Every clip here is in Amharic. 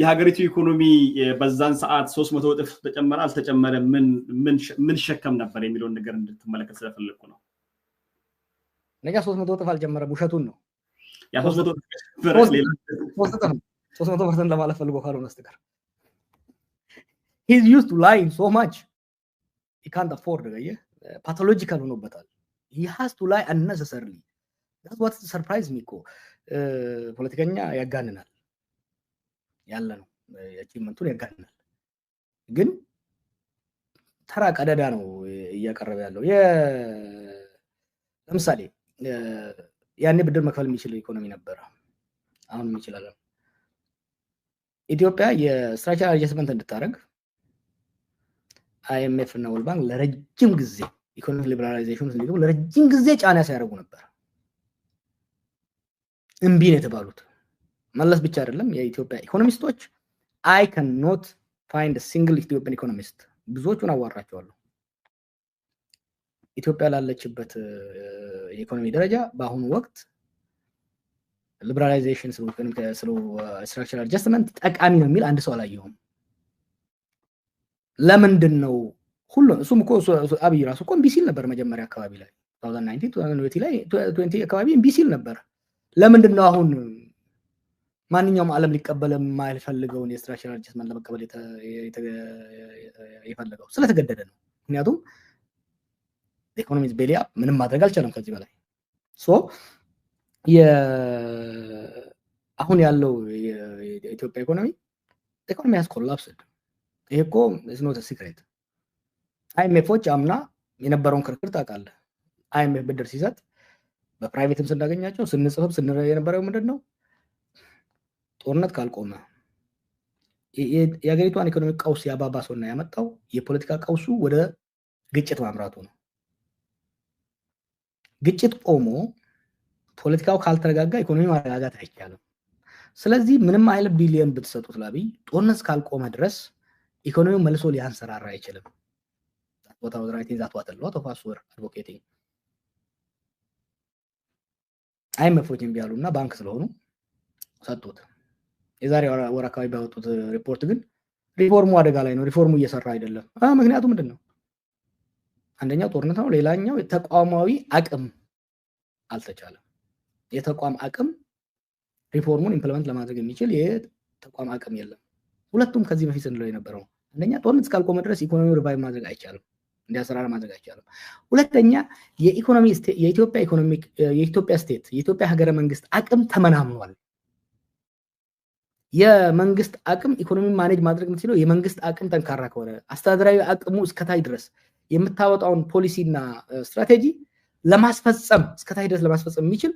የሀገሪቱ ኢኮኖሚ በዛን ሰዓት 300 እጥፍ ተጨመረ አልተጨመረ ምን ሸከም ነበር የሚለውን ነገር እንድትመለከት ስለፈለኩ ነው። ነገ 300 እጥፍ አልጨመረም ውሸቱን ነው። ያ 300 300% ለማለት ፈልጎ ካልሆነ በስተቀር he's used to lying so much he can't afford it. Pathological ሆኖበታል. He has to lie unnecessarily. That's what surprised me. ፖለቲከኛ ያጋንናል ያለ ነው አቺቭመንቱን ያጋንናል ግን ተራ ቀዳዳ ነው እያቀረበ ያለው ለምሳሌ ያኔ ብድር መክፈል የሚችል ኢኮኖሚ ነበር አሁን ይችላል ኢትዮጵያ የስትራክቸራል አድጀስትመንት እንድታረግ IMF እና ወርልድ ባንክ ለረጅም ጊዜ ኢኮኖሚክ ሊበራላይዜሽን እንዲገቡ ለረጅም ጊዜ ጫና ሲያደርጉ ነበር እምቢ ነው የተባሉት መለስ ብቻ አይደለም የኢትዮጵያ ኢኮኖሚስቶች I cannot find a single Ethiopian economist ብዙዎቹን አዋራቸዋለሁ ኢትዮጵያ ላለችበት የኢኮኖሚ ደረጃ በአሁኑ ወቅት ሊበራላይዜሽን ስለ ስትራክቸራል አድጀስትመንት ጠቃሚ ነው የሚል አንድ ሰው አላየውም ለምንድነው ሁሉ እሱም እኮ አብይ ራሱ እኮ እምቢ ሲል ነበር መጀመሪያ አካባቢ ላይ 2019 2020 ላይ 20 አካባቢ እምቢ ሲል ነበር ለምንድነው አሁን ማንኛውም ዓለም ሊቀበል የማይፈልገውን የስትራክቸራል አድጀስትመንት ለመቀበል የፈለገው ስለተገደደ ነው ምክንያቱም ኢኮኖሚስ ቤሊያ ምንም ማድረግ አልቻለም ከዚህ በላይ ሶ አሁን ያለው የኢትዮጵያ ኢኮኖሚ has collapsed ይሄኮ is not a secret IMFዎች አምና የነበረውን ክርክር ታውቃለህ IMF ብድር ሲሰጥ በፕራይቬትም ስናገኛቸው ስንጽፍ የነበረው ምንድነው ጦርነት ካልቆመ የሀገሪቷን ኢኮኖሚ ቀውስ ያባባሰውና ያመጣው የፖለቲካ ቀውሱ ወደ ግጭት ማምራቱ ነው ግጭት ቆሞ ፖለቲካው ካልተረጋጋ ኢኮኖሚ ማረጋጋት አይቻልም ስለዚህ ምንም አይል ቢሊየን ብትሰጡት ላቢ ጦርነት ካልቆመ ድረስ ኢኮኖሚው መልሶ ሊያንሰራራ አይችልም what I was writing that what a lot of us were advocating IMFዎችም ቢያሉና ባንክ ስለሆኑ ሰጡት የዛሬ ወር አካባቢ ባወጡት ሪፖርት ግን ሪፎርሙ አደጋ ላይ ነው ሪፎርሙ እየሰራ አይደለም ምክንያቱም ምንድነው አንደኛው ጦርነት ነው ሌላኛው ተቋማዊ አቅም አልተቻለም የተቋም አቅም ሪፎርሙን ኢምፕሊመንት ለማድረግ የሚችል የተቋም አቅም የለም ሁለቱም ከዚህ በፊት እንደለው የነበረው አንደኛ ጦርነት እስካልቆመ ድረስ ኢኮኖሚው ሪቫይቭ ማድረግ አይቻልም እንዲያሰራራ ማድረግ አይቻልም ሁለተኛ የኢትዮጵያ ስቴት የኢትዮጵያ ሀገረ መንግስት አቅም ተመናምኗል የመንግስት አቅም ኢኮኖሚ ማኔጅ ማድረግ የምትችለው የመንግስት አቅም ጠንካራ ከሆነ አስተዳደራዊ አቅሙ እስከታይ ድረስ የምታወጣውን ፖሊሲና ስትራቴጂ ለማስፈጸም እስከታይ ድረስ ለማስፈጸም የሚችል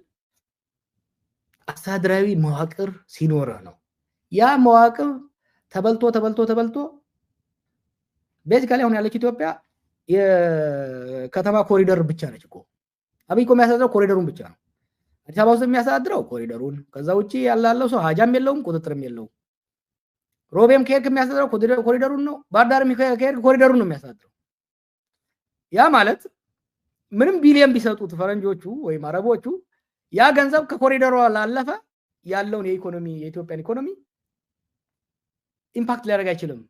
አስተዳደራዊ መዋቅር ሲኖር ነው ያ መዋቅር ተበልቶ ቤዚካሊ አሁን ያለች ኢትዮጵያ የከተማ ኮሪደር ብቻ ነች እኮ አብይ የሚያስተዳድረው ኮሪደሩን ብቻ ነው አዲስ አበባ ውስጥ የሚያስተዳድረው ኮሪደሩን ከዛ ውጪ ያላለው ሰው ሀጃም የለውም ቁጥጥርም የለውም ሮቤም ከሄድክ የሚያስተዳድረው ኮሪደሩን ነው ባርዳርም ከሄድክ ኮሪደሩን ነው የሚያስተዳድረው ያ ማለት ምንም ቢሊየን ቢሰጡት ፈረንጆቹ ወይ አረቦቹ ያ ገንዘብ ከኮሪደሩ ላለፈ ያለውን የኢትዮጵያን ኢኮኖሚ ኢምፓክት ሊያደርግ አይችልም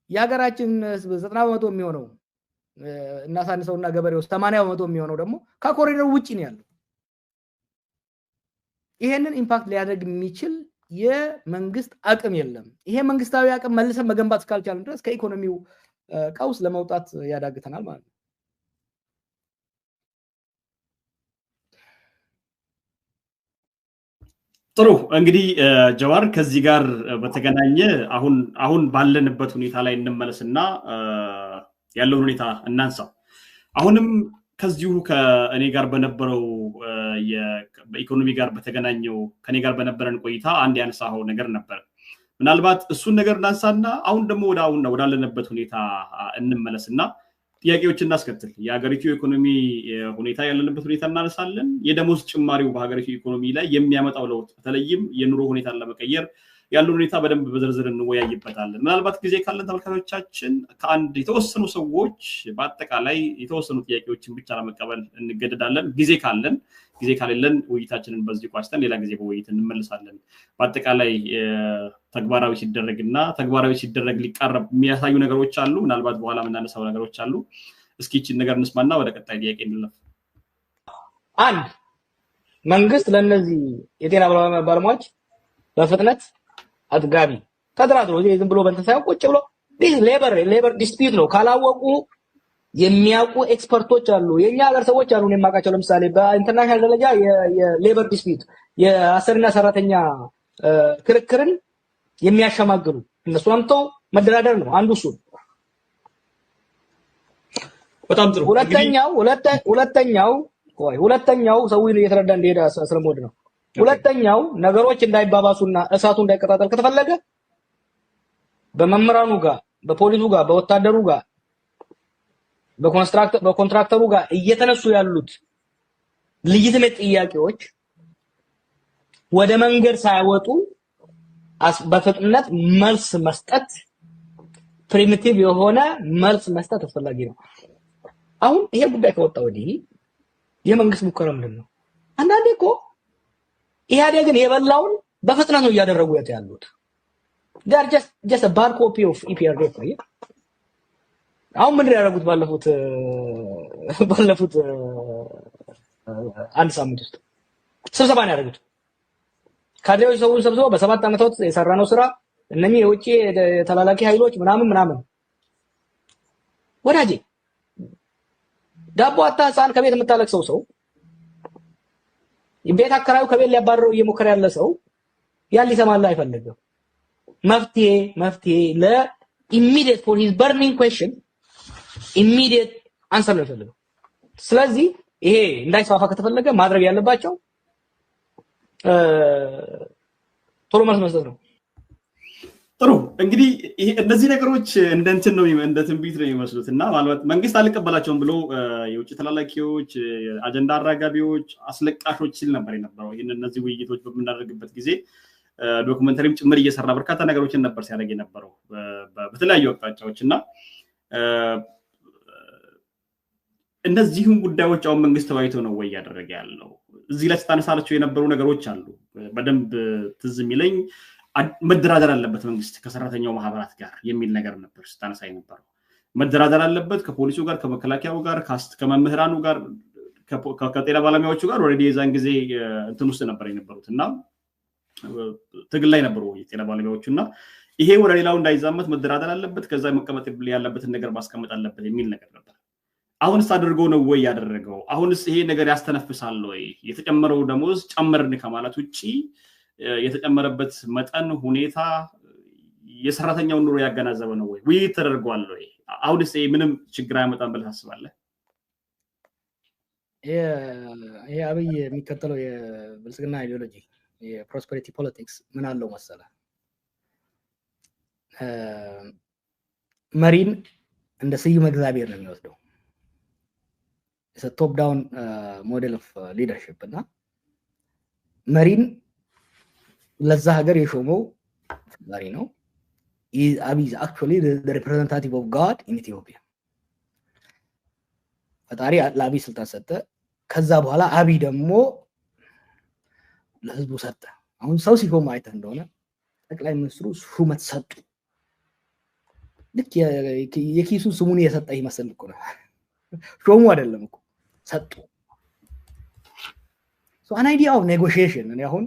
የሀገራችን 90% የሚሆነው እናሳንሰውና ገበሬው 80% የሚሆነው ደግሞ ከኮሪደሩ ውጪ ነው ያለው ይሄንን ኢምፓክት ሊያደርግ የሚችል የመንግስት አቅም የለም ይሄ መንግስታዊ አቅም መልሰን መገንባት ካልቻልን ድረስ ከኢኮኖሚው ቀውስ ለመውጣት ያዳግተናል ማለት ነው ጥሩ እንግዲህ ጀዋር ከዚህ ጋር በተገናኘ አሁን ባለንበት ሁኔታ ላይ እንመለስና ያለውን ሁኔታ እናንሳው አሁንም ከዚሁ ከእኔ ጋር በነበረው በኢኮኖሚ ጋር በተገናኘው ከኔ ጋር በነበረን ቆይታ አንድ ያነሳው ነገር ነበር ምናልባት እሱን ነገር እናንሳና አሁን ደግሞ ወዳለንበት ሁኔታ እንመለስና ጥያቄዎችን እናስከትል የሀገሪቱ ኢኮኖሚ ሁኔታ ያለንበት ሁኔታ እናነሳለን የደሞዝ ጭማሪው በሀገሪቱ ኢኮኖሚ ላይ የሚያመጣው ለውጥ በተለይም የኑሮ ሁኔታን ለመቀየር ያለው ሁኔታ በደንብ በዝርዝር እንወያይበታለን። ምናልባት ጊዜ ካለን ተመልካቾቻችን ከአንድ የተወሰኑ ሰዎች በአጠቃላይ የተወሰኑ ጥያቄዎችን ብቻ ለመቀበል እንገደዳለን። ጊዜ ካለን ውይይታችንን በዚህ ቋጭተን ሌላ ጊዜ በውይይት እንመለሳለን። በአጠቃላይ ተግባራዊ ሲደረግና ተግባራዊ ሲደረግ ሊቃረብ የሚያሳዩ ነገሮች አሉ። ምናልባት በኋላ የምናነሳው ነገሮች አሉ። እስኪ ይህችን ነገር እንስማና ወደ ቀጣይ ጥያቄ እንለፍ። አንድ መንግስት ለነዚህ የጤና ባለሙያዎች በፍጥነት አጥጋቢ ተደራድሮ ዝም ብሎ በእንትን ሳይሆን ቁጭ ብሎ ሌበር ዲስፒዩት ነው ካላወቁ የሚያውቁ ኤክስፐርቶች አሉ። የኛ ሀገር ሰዎች አሉ የማውቃቸው። ለምሳሌ በኢንተርናሽናል ደረጃ የሌበር ዲስፒዩት የአሰሪና ሰራተኛ ክርክርን የሚያሸማግሉ እነሱ አምጥተው መደራደር ነው አንዱ እሱ። በጣም ጥሩ። ሁለተኛው ሰውን እየተረዳ እንደሄደ ስለምወድ ነው። ሁለተኛው ነገሮች እንዳይባባሱና እሳቱ እንዳይቀጣጠል ከተፈለገ በመምህራኑ ጋር፣ በፖሊሱ ጋር፣ በወታደሩ ጋር፣ በኮንትራክተሩ ጋር እየተነሱ ያሉት ልጅትመት ጥያቄዎች ወደ መንገድ ሳይወጡ በፍጥነት መልስ መስጠት ፕሪሚቲቭ የሆነ መልስ መስጠት አስፈላጊ ነው። አሁን ይሄ ጉዳይ ከወጣ ወዲህ የመንግስት ሙከራ ምንድነው? አንዳንዴ እኮ ኢህአዴግን የበላውን በፍጥነት ነው እያደረጉ ያሉት። they are just a bad copy of EPRDF ነው። አሁን ምንድን ያደረጉት ባለፉት አንድ ሳምንት ውስጥ ስብሰባ ነው ያደረጉት። ካድሬዎች ሰውን ሰብስበው በ7 ዓመታት የሰራነው ስራ እነኚህ የውጪ ተላላኪ ኃይሎች ምናምን ወዳጄ ዳቦ አጣ ህፃን ከቤት የምታለቅሰው ሰው ቤት አከራዩ ከቤት ሊያባረረው እየሞከረ ያለ ሰው ያን ሊሰማልህ አይፈልግም። መፍትሄ ለኢሚዲየት for his burning question ኢሚዲየት አንሰር ነው የሚፈልገው። ስለዚህ ይሄ እንዳይስፋፋ ከተፈለገ ማድረግ ያለባቸው ቶሎ መልስ መስጠት ነው። ጥሩ እንግዲህ እነዚህ ነገሮች እንደንትን ነው እንደ ትንቢት ነው የሚመስሉትና ማለት መንግስት አልቀበላቸውም ብሎ የውጭ ተላላኪዎች፣ አጀንዳ አራጋቢዎች፣ አስለቃሾች ሲል ነበር የነበረው። እነዚህ ውይይቶች በምናደርግበት ጊዜ ዶክመንተሪም ጭምር እየሰራ በርካታ ነገሮችን ነበር ሲያደርግ የነበረው በተለያዩ አቅጣጫዎችና እነዚህም ጉዳዮች አሁን መንግስት ተወያይቶ ነው ወይ ያደረገ ያለው? እዚህ ላይ ስታነሳላቸው የነበሩ ነገሮች አሉ። በደንብ ትዝ የሚለኝ መደራደር አለበት መንግስት ከሰራተኛው ማህበራት ጋር የሚል ነገር ነበር ስታነሳ የነበረው። መደራደር አለበት ከፖሊሱ ጋር፣ ከመከላከያው ጋር፣ ከመምህራኑ ጋር፣ ከጤና ባለሙያዎቹ ጋር ኦልሬዲ የዛን ጊዜ እንትን ውስጥ ነበር የነበሩትና ትግል ላይ ነበሩ የጤና ባለሙያዎቹና ይሄ ወደ ሌላው እንዳይዛመት መደራደር አለበት፣ ከዛ መቀመጥ ያለበትን ነገር ማስቀመጥ አለበት የሚል ነገር ነበር። አሁንስ አድርጎ ነው ወይ ያደረገው? አሁንስ ይሄ ነገር ያስተነፍሳል ወይ? የተጨመረው ደሞዝ ጨመርን ከማለት ውጪ የተጨመረበት መጠን ሁኔታ የሰራተኛውን ኑሮ ያገናዘበ ነው ወይ? ውይይት ተደርጓል ወይ? አሁንስ ምንም ችግር አያመጣም ብለህ ታስባለህ? ይሄ አብይ የሚከተለው የብልጽግና አይዲዮሎጂ የፕሮስፐሪቲ ፖለቲክስ ምን አለው መሰለህ? መሪን እንደ ስዩም እግዚአብሔር ነው የሚወስደው። it's a top down model of leadership እና መሪን ለዛ ሀገር የሾመው ፈጣሪ ነው። አብይ is actually the representative of God in Ethiopia። ፈጣሪ ለአብይ ስልጣን ሰጠ። ከዛ በኋላ አብይ ደግሞ ለህዝቡ ሰጠ። አሁን ሰው ሲሾም አይተህ እንደሆነ ጠቅላይ ሚኒስትሩ ሹመት ሰጡ። ልክ የኪሱን ስሙን የሰጠ ይመስል እኮ ነው። ሾሙ አይደለም እኮ ሰጡ። so an idea of negotiation እኔ አሁን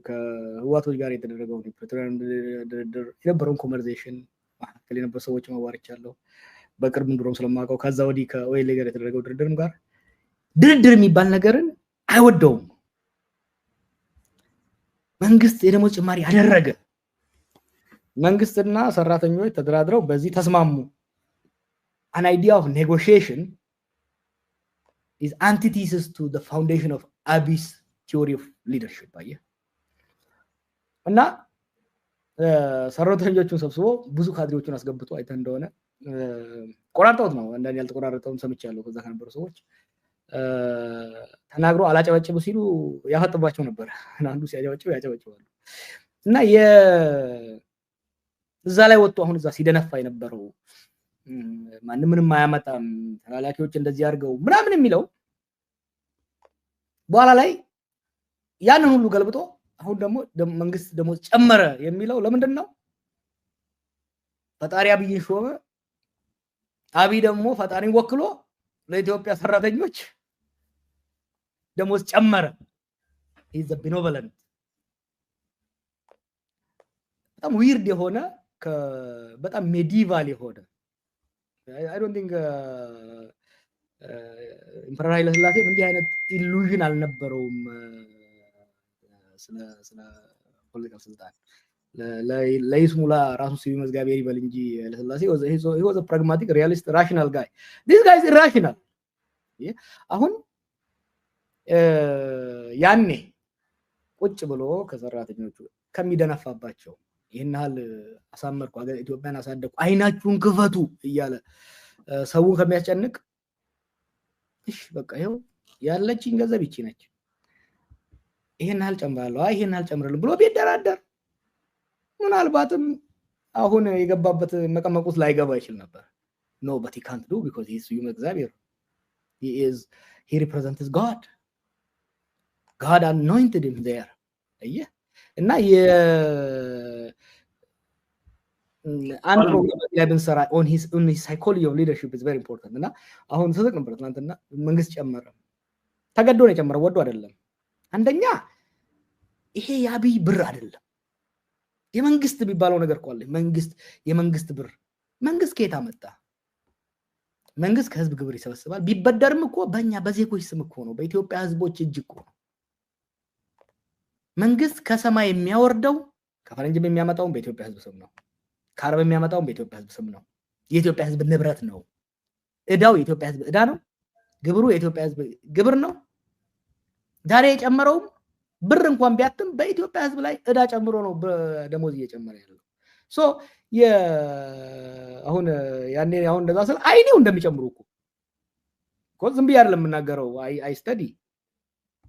ከህዋቶች ጋር የተደረገው ድርድር የነበረውን ኮንቨርሴሽን መካከል የነበሩ ሰዎች ማዋርቻለሁ በቅርብ እንደውም ስለማውቀው ከዛ ወዲህ ከኦኤል ጋር የተደረገው ድርድርም ጋር ድርድር የሚባል ነገርን አይወደውም። መንግስት የደሞዝ ጭማሪ ያደረገ መንግስትና ሰራተኞች ተደራድረው በዚህ ተስማሙ። an idea of negotiation is antithesis to the foundation of Abiy's theory of leadership አየህ። እና ሰራተኞቹን ሰብስቦ ብዙ ካድሬዎችን አስገብቶ አይተህ እንደሆነ ቆራርጠውት ነው። አንዳንድ ያልተቆራረጠውም ሰምቻለሁ። ከዛ ከነበሩ ሰዎች ተናግሮ አላጨበጭቡ ሲሉ ያፈጥባቸው ነበር። አንዱ ሲያጨበጭቡ ያጨበጭባሉ። እና እዛ ላይ ወጥቶ አሁን እዛ ሲደነፋ የነበረው ማንም ምንም አያመጣም ተላላኪዎች እንደዚህ አድርገው ምናምን የሚለው በኋላ ላይ ያንን ሁሉ ገልብጦ አሁን ደግሞ መንግስት ደሞዝ ጨመረ የሚለው ለምንድን ነው? ፈጣሪ አብይን ሾመ። አብይ ደግሞ ፈጣሪን ወክሎ ለኢትዮጵያ ሰራተኞች ደሞዝ ጨመረ። ኢዝ ዘ ቢኖቨለንት በጣም ዊርድ የሆነ በጣም ሜዲቫል የሆነ አይ ዶንት ቲንክ ኢምፐረር ኃይለ ሥላሴ እንዲህ አይነት ኢሉዥን አልነበረውም ስለ ፖለቲካል ስልጣን ለይስሙላ ራሱ ሲቪ መዝጋቢያ ይበል እንጂ ኃይለ ሥላሴ he was a pragmatic realist rational guy. This guy is irrational. አሁን ያኔ ቁጭ ብሎ ከሰራተኞቹ ከሚደነፋባቸው ይሄን ያህል አሳመርኩ አገር ኢትዮጵያን አሳደኩ አይናችሁን ክፈቱ እያለ ሰውን ከሚያስጨንቅ እሺ በቃ ይሄው ያለችኝ ገንዘብ ይቺ ነች ይሄን ያህል ጨምራለሁ ይሄን ያህል ጨምራለሁ ብሎ ቢደራደር ምናልባትም አሁን የገባበት መቀመቁት ላይ ገባ ይችላል ነበር no but he can't do because he is human Xavier he represents God anointed him there አየህ እና አንድ ፕሮግራም ላይ ብንሰራ on his psychology of leadership is very important እና አሁን ተዘቅ ነበር ትናንትና መንግስት ጨመረ ተገዶ ነው ጨመረ ወዶ አይደለም አንደኛ ይሄ ያብይ ብር አይደለም የመንግስት ቢባለው ነገር ቆለ የመንግስት ብር መንግስት ከየት አመጣ መንግስት ከህዝብ ግብር ይሰበስባል ቢበደርም እኮ በእኛ በዜጎች ስም እኮ ነው በኢትዮጵያ ህዝቦች እጅ እኮ ነው መንግስት ከሰማይ የሚያወርደው ከፈረንጅም የሚያመጣው በኢትዮጵያ ህዝብ ስም ነው ካርብ የሚያመጣው በኢትዮጵያ ህዝብ ስም ነው የኢትዮጵያ ህዝብ ንብረት ነው እዳው የኢትዮጵያ ህዝብ እዳ ነው ግብሩ የኢትዮጵያ ህዝብ ግብር ነው ዛሬ የጨመረው ብር እንኳን ቢያትም በኢትዮጵያ ህዝብ ላይ እዳ ጨምሮ ነው ደሞዝ እየጨመረ ያለው ሶ አሁን ያኔ አሁን እንደዛ ስለ አይኔው እንደሚጨምሩ እኮ ዝም ብዬ አይደለም የምናገረው አይ ስተዲ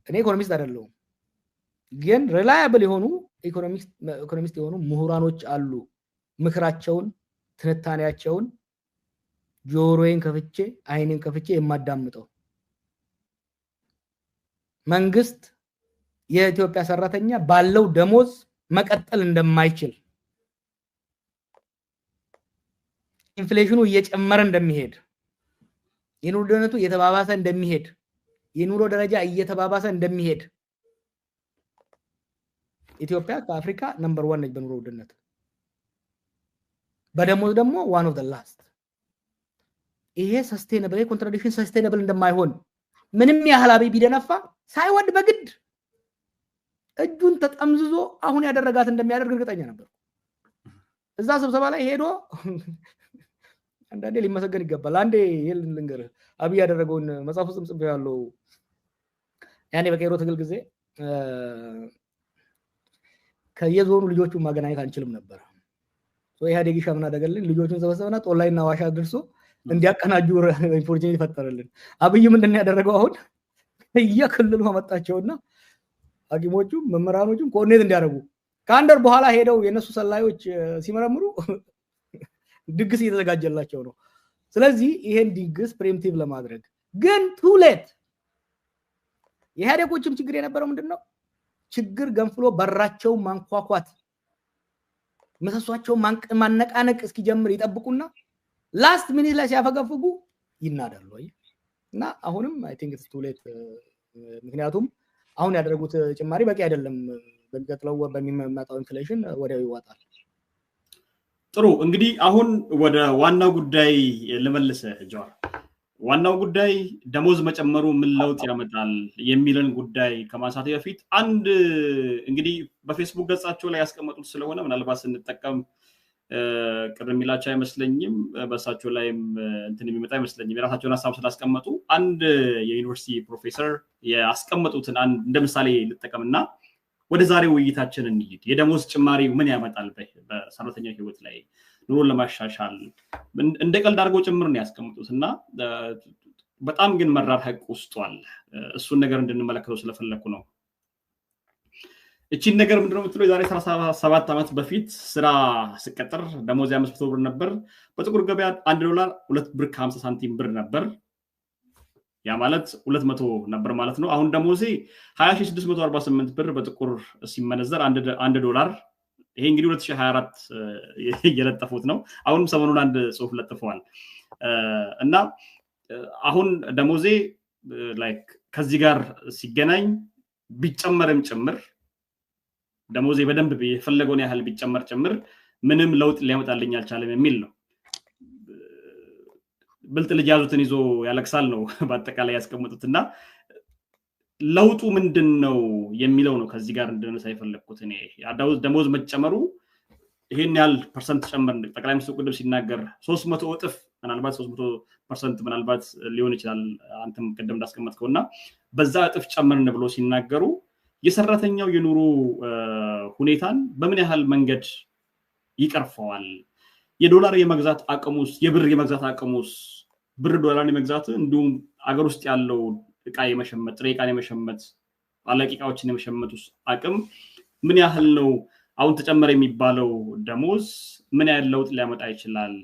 እኔ ኢኮኖሚስት አይደለሁም ግን ሪላያብል የሆኑ ኢኮኖሚስት የሆኑ ምሁራኖች አሉ ምክራቸውን ትንታኔያቸውን ጆሮዬን ከፍቼ አይኔን ከፍቼ የማዳምጠው መንግስት የኢትዮጵያ ሰራተኛ ባለው ደሞዝ መቀጠል እንደማይችል ኢንፍሌሽኑ እየጨመረ እንደሚሄድ የኑሮ ደረጃው እየተባባሰ እንደሚሄድ የኑሮ ደረጃ እየተባባሰ እንደሚሄድ ኢትዮጵያ ከአፍሪካ ነምበር 1 ነች በኑሮ ውድነት በደሞዝ ደግሞ one of the last ይሄ ሰስቴነብል ኮንትራዲክሽን ሰስቴነብል እንደማይሆን ምንም ያህል አብይ ቢደነፋ ሳይወድ በግድ እጁን ተጠምዝዞ አሁን ያደረጋት እንደሚያደርግ እርግጠኛ ነበር እዛ ስብሰባ ላይ ሄዶ አንዳንዴ ሊመሰገን ይገባል አንዴ ልንገር አብይ ያደረገውን መጽሐፍ ውስጥ ጽፎ ያለው ያኔ በቀይሮ ትግል ጊዜ ከየዞኑ ልጆቹን ማገናኘት አንችልም ነበር ኢህአዴግ ሻምና ደገልን ልጆቹን ሰበሰበና ጦላይና ዋሻ ድርሶ እንዲያቀናጁ ኦፖርቹኒቲ ፈጠረልን አብይ ምንድነው ያደረገው አሁን የክልሉ አመጣቸውና ሐኪሞቹ መመራኖቹ ኮኔት እንዲያደርጉ ካንደር በኋላ ሄደው የነሱ ሰላዮች ሲመረምሩ ድግስ እየተዘጋጀላቸው ነው ስለዚህ ይሄን ድግስ ፕሪምቲቭ ለማድረግ ግን ቱሌት የኢህአዴጎችም ችግር የነበረው ምንድነው ችግር ገንፍሎ በራቸው ማንኳኳት መሰሷቸው ማነቃነቅ እስኪጀምር ይጠብቁና ላስት ሚኒት ላይ ሲያፈገፍጉ ይናዳሉ እና አሁንም አይ ቲንክ ኢትስ ቱ ሌት ምክንያቱም አሁን ያደረጉት ጭማሪ በቂ አይደለም በሚቀጥለው በሚመጣው ኢንፍሌሽን ወዲያው ይዋጣል ጥሩ እንግዲህ አሁን ወደ ዋናው ጉዳይ ለመለሰ ጀዋር ዋናው ጉዳይ ደሞዝ መጨመሩ ምን ለውጥ ያመጣል የሚልን ጉዳይ ከማንሳት በፊት አንድ እንግዲህ በፌስቡክ ገጻቸው ላይ ያስቀመጡት ስለሆነ ምናልባት ስንጠቀም ቅርሚላቻ አይመስለኝም በሳቸው ላይም እንትን የሚመጣ አይመስለኝም የራሳቸውን ሐሳብ ስላስቀመጡ አንድ የዩኒቨርሲቲ ፕሮፌሰር ያስቀመጡትን አንድ እንደምሳሌ ልጠቀምና ወደ ዛሬው ውይይታችን እንሂድ የደሞዝ ጭማሪ ምን ያመጣል በሰራተኛ ህይወት ላይ ኑሮን ለማሻሻል እንደ ቀልድ አድርገው ጭምር ነው ያስቀምጡትና በጣም ግን መራር ሀቅ ውስጥ አለ እሱን ነገር እንድንመለከተው ስለፈለኩ ነው እቺን ነገር ምንድነው የምትለው? የዛሬ 37 ዓመት በፊት ስራ ስቀጥር ደሞዝ 500 ብር ነበር። በጥቁር ገበያ $1 2 ብር ከ50 ሳንቲም ብር ነበር። ያ ማለት 200 ነበር ማለት ነው። አሁን ደሞዜ 20648 ብር በጥቁር ሲመነዘር $1 ይሄ እንግዲህ 2024 እየለጠፉት ነው። አሁንም ሰሞኑን አንድ ጽሁፍ ለጥፈዋል እና አሁን ደሞዜ ላይክ ከዚህ ጋር ሲገናኝ ቢጨመርም ጭምር ደሞዜ በደንብ የፈለገውን ያህል ቢጨመር ጭምር ምንም ለውጥ ሊያመጣልኝ አልቻለም የሚል ነው። ብልጥ ልጅ ያዙትን ይዞ ያለቅሳል ነው በአጠቃላይ ያስቀምጡትና ለውጡ ምንድነው የሚለው ነው ከዚህ ጋር እንደነሳ ይፈልኩት እኔ ደሞዝ መጨመሩ ይሄን ያህል ፐርሰንት ጨመር ጠቅላይ ሚኒስትሩ ቅድም ሲናገር 300 እጥፍ ምናልባት 300% ምናልባት ሊሆን ይችላል አንተም ቅድም እንዳስቀመጥከውና በዛ እጥፍ ጨመርን ብሎ ሲናገሩ የሰራተኛው የኑሮ ሁኔታን በምን ያህል መንገድ ይቀርፈዋል? የዶላር የመግዛት አቅሙስ የብር የመግዛት አቅሙስ ብር ዶላር የመግዛት እንዲሁም አገር ውስጥ ያለው እቃ የመሸመት ጥሬ እቃን የመሸመት አላቂ እቃዎችን የመሸመቱስ አቅም ምን ያህል ነው? አሁን ተጨመረ የሚባለው ደሞዝ ምን ያህል ለውጥ ሊያመጣ ይችላል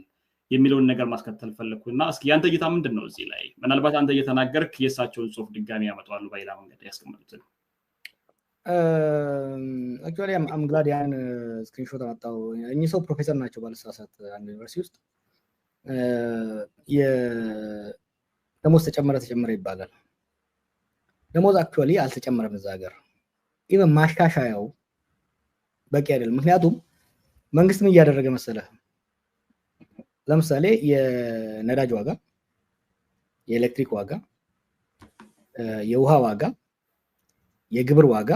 የሚለውን ነገር ማስከተል ፈለኩና እስኪ ያንተ እይታ ምንድነው እዚህ ላይ? ምናልባት አንተ እየተናገርክ የሳቸውን ጽሁፍ ድጋሚ ያመጣሉ በሌላ መንገድ ያስቀምጡት። actually I'm glad ያን ስክሪንሾት አመጣው። እኚህ ሰው ፕሮፌሰር ናቸው ባለሳሳት አንድ ዩኒቨርሲቲ ውስጥ ደሞዝ ተጨመረ ይባላል። ደሞዝ actually አልተጨመረም እዛ ሀገር። ኢቨን ማሻሻያው በቂ አይደለም። ምክንያቱም መንግስት ምን እያደረገ መሰለህ? ለምሳሌ የነዳጅ ዋጋ፣ የኤሌክትሪክ ዋጋ፣ የውሃ ዋጋ፣ የግብር ዋጋ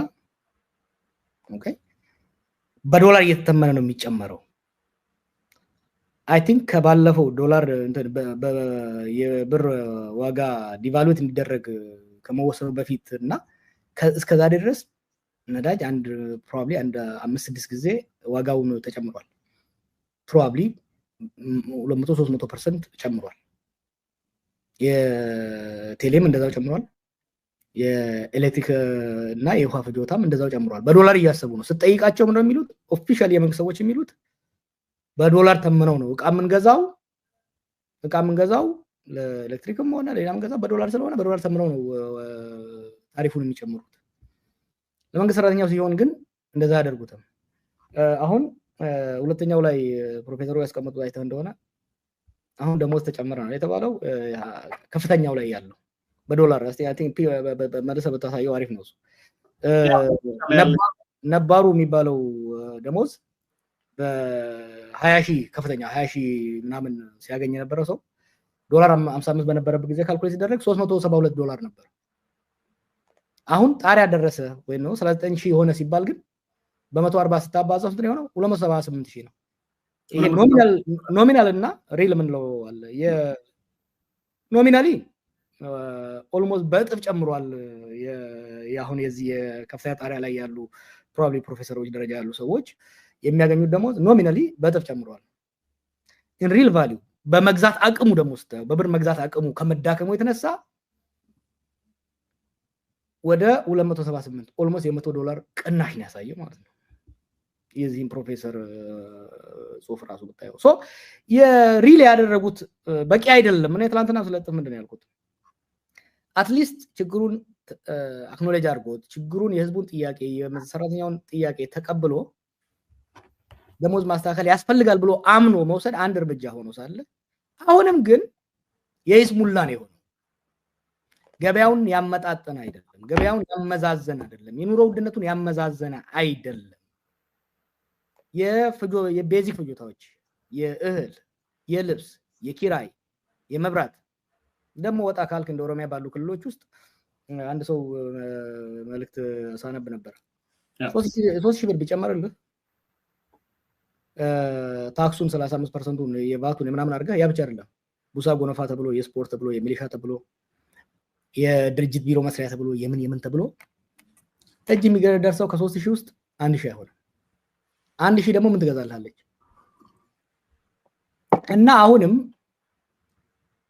ኦኬ በዶላር እየተተመነ ነው የሚጨመረው። አይ ቲንክ ከባለፈው ዶላር የብር ዋጋ ዲቫሉዌት እንዲደረግ ከመወሰኑ በፊት እና እስከዛ ድረስ ነዳጅ ፕሮባብሊ 5-6 ጊዜ ዋጋው ተጨምሯል። ፕሮባብሊ 200-300% ጨምሯል። የቴሌም እንደዛው ጨምሯል። የኤሌክትሪክ እና የውሃ ፍጆታም እንደዛው ጨምሯል። በዶላር እያሰቡ ነው። ስትጠይቃቸው ምንድነው የሚሉት? ኦፊሻሊ የመንግስት ሰዎች የሚሉት በዶላር ተመነው ነው እቃ የምንገዛው ለኤሌክትሪክም ሆነ ሌላም ገዛ በዶላር ስለሆነ በዶላር ተመነው ነው ታሪፉን የሚጨምሩት። ለመንግስት ሰራተኛው ሲሆን ግን እንደዛ ያደርጉትም። አሁን ሁለተኛው ላይ ፕሮፌሰሩ ያስቀመጡት አይተህ እንደሆነ አሁን ደሞዝ ተጨመረ ነው የተባለው ከፍተኛው ላይ ያለው በዶላር አይ ቲንክ መልሰህ ብታሳየው አሪፍ ነው። ነባሩ የሚባለው ደሞዝ በ20,000 ከፍተኛ 20,000 ምናምን ሲያገኝ የነበረው ሰው ዶላር 55 በነበረበት ጊዜ ካልኩሌት ሲደረግ $372 ነበር። አሁን ጣሪያ ደረሰ ወይ ነው 39,000 የሆነ ሲባል ግን በ140 ስታባዛው ስንት ነው የሆነው? 278,000 ነው። ይሄ ኖሚናል እና ሪል ምን ነው አለ የኖሚናሊ ኦልሞስት በእጥፍ ጨምሯል። ያሁን የዚህ የከፍተኛ ጣሪያ ላይ ያሉ ፕሮባብሊ ፕሮፌሰሮች ደረጃ ያሉ ሰዎች የሚያገኙት ደሞዝ ኖሚናሊ በእጥፍ ጨምሯል። ኢን ሪል ቫልዩ በመግዛት አቅሙ ደግሞ በብር መግዛት አቅሙ ከመዳከሙ የተነሳ ወደ 278 ኦልሞስት $100 ቅናሽ ነው ያሳየው ማለት ነው። የዚህን ፕሮፌሰር ጽሁፍ ራሱ ብታየው የሪል ያደረጉት በቂ አይደለም። እኔ ትላንትና ስለጥፍ ምንድነው ያልኩት? አትሊስት ችግሩን አክኖሌጅ አድርጎት ችግሩን የህዝቡን ጥያቄ የሰራተኛውን ጥያቄ ተቀብሎ ደሞዝ ማስተካከል ያስፈልጋል ብሎ አምኖ መውሰድ አንድ እርምጃ ሆኖ ሳለ አሁንም ግን የይስሙላ ነው የሆነው። ገበያውን ያመጣጠን አይደለም፣ ገበያውን ያመዛዘን አይደለም፣ የኑሮ ውድነቱን ያመዛዘነ አይደለም። የቤዚክ ፍጆታዎች የእህል፣ የልብስ፣ የኪራይ፣ የመብራት ደግሞ ወጣ ካልክ እንደ ኦሮሚያ ባሉ ክልሎች ውስጥ አንድ ሰው መልእክት ሳነብ ነበር 3,000 ብር ቢጨመርልህ ታክሱን 35%ን የቫቱን ምናምን አድርገህ ያ ብቻ አይደለም ቡሳ ጎነፋ ተብሎ የስፖርት ተብሎ የሚሊሻ ተብሎ የድርጅት ቢሮ መስሪያ ተብሎ የምን ተብሎ እጅ የሚገደርሰው ከ3,000 ውስጥ 1,000 አይሆንም። 1,000 ደግሞ ምን ትገዛልሃለች? እና አሁንም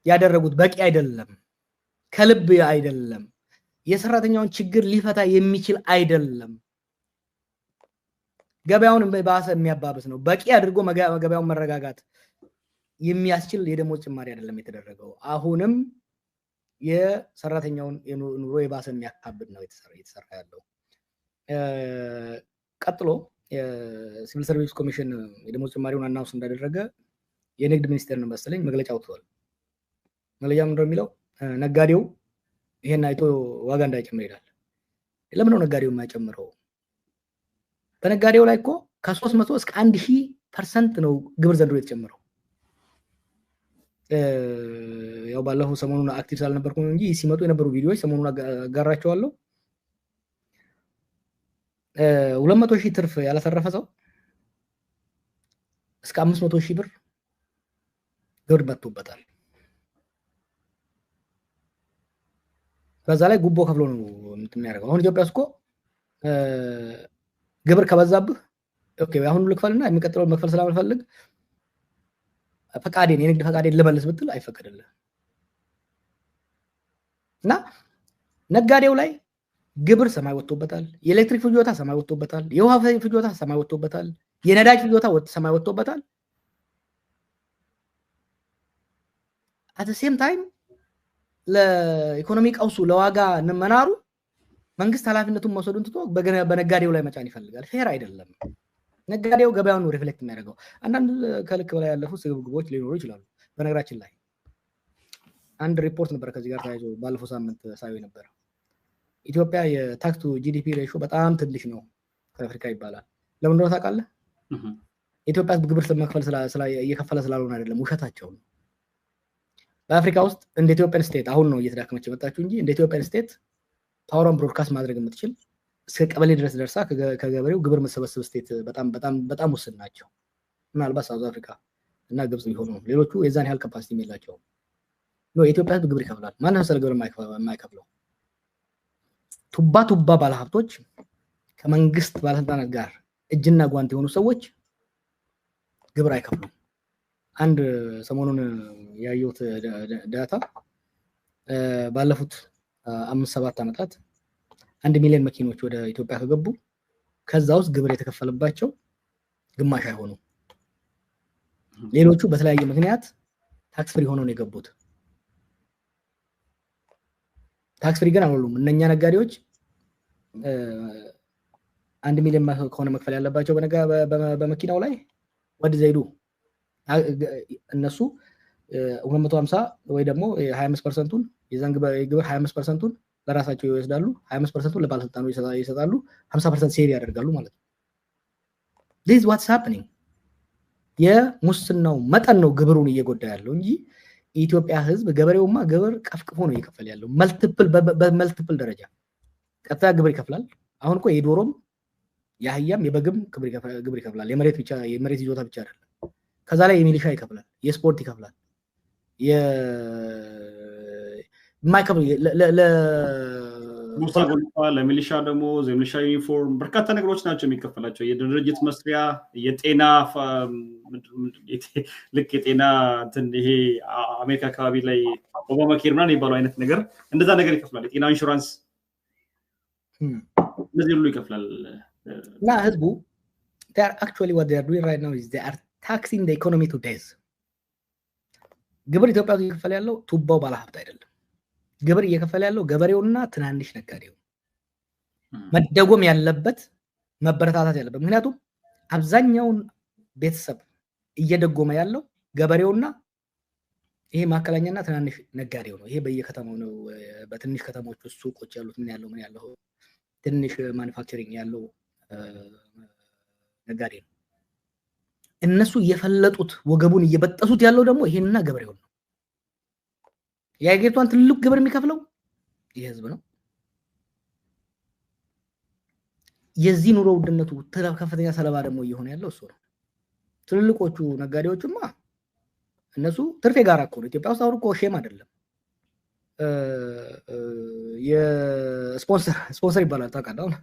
ያደረጉት በቂ አይደለም፣ ከልብ አይደለም፣ የሰራተኛውን ችግር ሊፈታ የሚችል አይደለም። ገበያውን በባሰ የሚያባብስ ነው። በቂ አድርጎ ገበያውን መረጋጋት የሚያስችል የደሞዝ ጭማሪ አይደለም የተደረገው። አሁንም የሰራተኛውን ኑሮ የባሰ የሚያካብድ ነው የተሰራ ያለው። ቀጥሎ የሲቪል ሰርቪስ ኮሚሽን የደሞዝ ጭማሪውን አናውንስ እንዳደረገ የንግድ ሚኒስቴር ነው መሰለኝ መግለጫ አውጥቷል። መግለጫ ምንድነው የሚለው? ነጋዴው ይሄን አይቶ ዋጋ እንዳይጨምር ይላል። ለምን ነው ነጋዴው የማይጨምረው? በነጋዴው ላይ እኮ ከ300 እስከ 1000% ነው ግብር ዘንድሮ የተጨመረው። ያው ባለፈው ሰሞኑን አክቲቭ ሳልነበርኩ እንጂ ሲመጡ የነበሩ ቪዲዮዎች ሰሞኑን አጋራቸዋለሁ። 200,000 ትርፍ ያላተረፈ ሰው እስከ 500,000 ብር ግብር መጥቶበታል። በዛ ላይ ጉቦ ከፍሎ ነው የሚያደርገው። አሁን ኢትዮጵያ ውስጥ እኮ ግብር ከበዛብህ ኦኬ አሁን ልክፈልና የሚቀጥለው መክፈል ስለማልፈልግ ፈቃዴን የንግድ ፈቃዴን ልመልስ ብትል አይፈቀድልህ እና ነጋዴው ላይ ግብር ሰማይ ወጥቶበታል። የኤሌክትሪክ ፍጆታ ሰማይ ወጥቶበታል። የውሃ ፍጆታ ሰማይ ወጥቶበታል። የነዳጅ ፍጆታ ሰማይ ወጥቶበታል። at the same time ለኢኮኖሚ ቀውሱ ለዋጋ መናሩ መንግስት ኃላፊነቱን መውሰዱን ትቶ በነጋዴው ላይ መጫን ይፈልጋል። ፌር አይደለም። ነጋዴው ገበያውን ሪፍሌክት የሚያደርገው አንዳንድ ከልክ በላይ ያለፉ ስግብግቦች ሊኖሩ ይችላሉ። በነገራችን ላይ አንድ ሪፖርት ነበር ከዚህ ጋር ተያይዞ ባለፈው ሳምንት ሳይው ነበር። ኢትዮጵያ የታክስ ቱ ጂዲፒ ሬሾ በጣም ትንሽ ነው ከአፍሪካ ይባላል። ለምን እንደሆነ ታውቃለህ? ኢትዮጵያ ግብር መክፈል እየከፈለ ስላልሆነ አይደለም፣ ውሸታቸው ነው። በአፍሪካ ውስጥ እንደ ኢትዮጵያን ስቴት አሁን ነው እየተዳከመች የመጣችው እንጂ እንደ ኢትዮጵያን ስቴት ፓወርን ብሮድካስት ማድረግ የምትችል እስከ ቀበሌ ድረስ ደርሳ ከገበሬው ግብር መሰበሰብ ስቴት በጣም ውስን ናቸው። ምናልባት ሳውዝ አፍሪካ እና ግብጽ ቢሆኑ ነው። ሌሎቹ የዛን ያህል ካፓሲቲ የላቸውም። የኢትዮጵያ ሕዝብ ግብር ይከፍላል። ማንም ሰው ግብር የማይከፍለው ቱባ ባለሀብቶች ከመንግስት ባለስልጣናት ጋር እጅና ጓንት የሆኑ ሰዎች ግብር አይከፍሉም። አንድ ሰሞኑን ያየሁት ዳታ ባለፉት 5-7 ዓመታት 1 ሚሊዮን መኪኖች ወደ ኢትዮጵያ ከገቡ ከዛ ውስጥ ግብር የተከፈለባቸው ግማሽ አይሆኑም። ሌሎቹ በተለያየ ምክንያት ታክስ ፍሪ ሆነው ነው የገቡት። ታክስ ፍሪ ግን አልሆኑም። እነኛ ነጋዴዎች 1 ሚሊዮን ከሆነ መክፈል ያለባቸው በመኪናው ላይ ወደ ዘይዱ እነሱ 250 ወይ ደግሞ 25%ን የዛን ግብር 25%ን ለራሳቸው ይወስዳሉ፣ 25%ን ለባለስልጣኑ ይሰጣሉ፣ 50% ሴቭ ያደርጋሉ ማለት ነው። this is what's happening። የሙስናው መጠን ነው ግብሩን እየጎዳ ያለው እንጂ የኢትዮጵያ ህዝብ ገበሬውማ ግብር ቀፍቅፎ ነው እየከፈለ ያለው። በመልቲፕል ደረጃ ቀጥታ ግብር ይከፍላል። አሁን እኮ የዶሮም የአህያም የበግም ግብር ይከፍላል። የመሬት ይዞታ ብቻ አይደለም። ከዛ ላይ የሚሊሻ ይከፍላል፣ የስፖርት ይከፍላል፣ ለሚሊሻ ደግሞ የሚሊሻ ዩኒፎርም በርካታ ነገሮች ናቸው የሚከፈላቸው። የድርጅት መስሪያ፣ የጤና ልክ የጤና እንትን ይሄ አሜሪካ አካባቢ ላይ ኦባማ ኬር ምናምን የሚባለው አይነት ነገር እንደዛ ነገር ይከፍላል። የጤና ኢንሹራንስ እነዚህ ሁሉ ይከፍላል። እና ህዝቡ actually what they are doing right now is they are taxing the economy to death። ግብር ኢትዮጵያ ውስጥ እየከፈለ ያለው ቱባው ባለሀብት አይደለም። ግብር እየከፈለ ያለው ገበሬውና ትናንሽ ነጋዴው መደጎም ያለበት መበረታታት ያለበት። ምክንያቱም አብዛኛውን ቤተሰብ እየደጎመ ያለው ገበሬውና ይሄ ማከለኛና ትናንሽ ነጋዴው ነው። ይሄ በየከተማው ነው። በትንሽ ከተሞች ውስጥ ሱቆች ያሉት ምን ያለው ትንሽ ማኑፋክቸሪንግ ያለው ነጋዴ ነው። እነሱ እየፈለጡት ወገቡን እየበጠሱት ያለው ደግሞ ይሄንና ገበሬው ነው። የአገሪቷን ትልቅ ግብር የሚከፍለው ይህ ህዝብ ነው። የዚህ ኑሮ ውድነቱ ከፍተኛ ሰለባ ደግሞ እየሆነ ያለው እሱ ነው። ትልልቆቹ ነጋዴዎችማ እነሱ ትርፍ የጋራ እኮ ነው። ኢትዮጵያ ውስጥ አሁን እኮ ሼም አይደለም። የስፖንሰር ይባላል ታውቃለህ። አሁን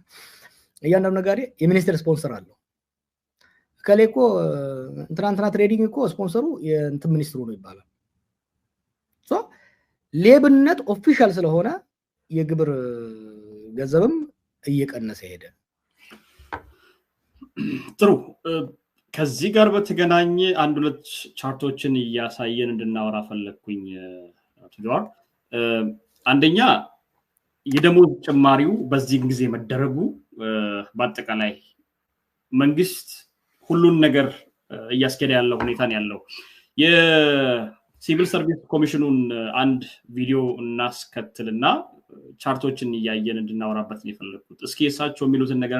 እያንዳንዱ ነጋዴ የሚኒስቴር ስፖንሰር አለው። ከሌ እኮ ትናንትና ትሬዲንግ እኮ ስፖንሰሩ የእንትን ሚኒስትሩ ነው ይባላል። ሌብነት ኦፊሻል ስለሆነ የግብር ገንዘብም እየቀነሰ ሄደ። ጥሩ ከዚህ ጋር በተገናኘ አንድ ሁለት ቻርቶችን እያሳየን እንድናወራ ፈለኩኝ አቶ ጀዋር አንደኛ የደሞዝ ጭማሪው በዚህ ጊዜ መደረጉ በአጠቃላይ መንግስት ሁሉን ነገር እያስከደ ያለው ሁኔታ ነው ያለው የሲቪል ሰርቪስ ኮሚሽኑን አንድ ቪዲዮ እናስከትልና ቻርቶችን እያየን እንድናወራበት ነው የፈለኩት እስኪ እሳቸው የሚሉትን ነገር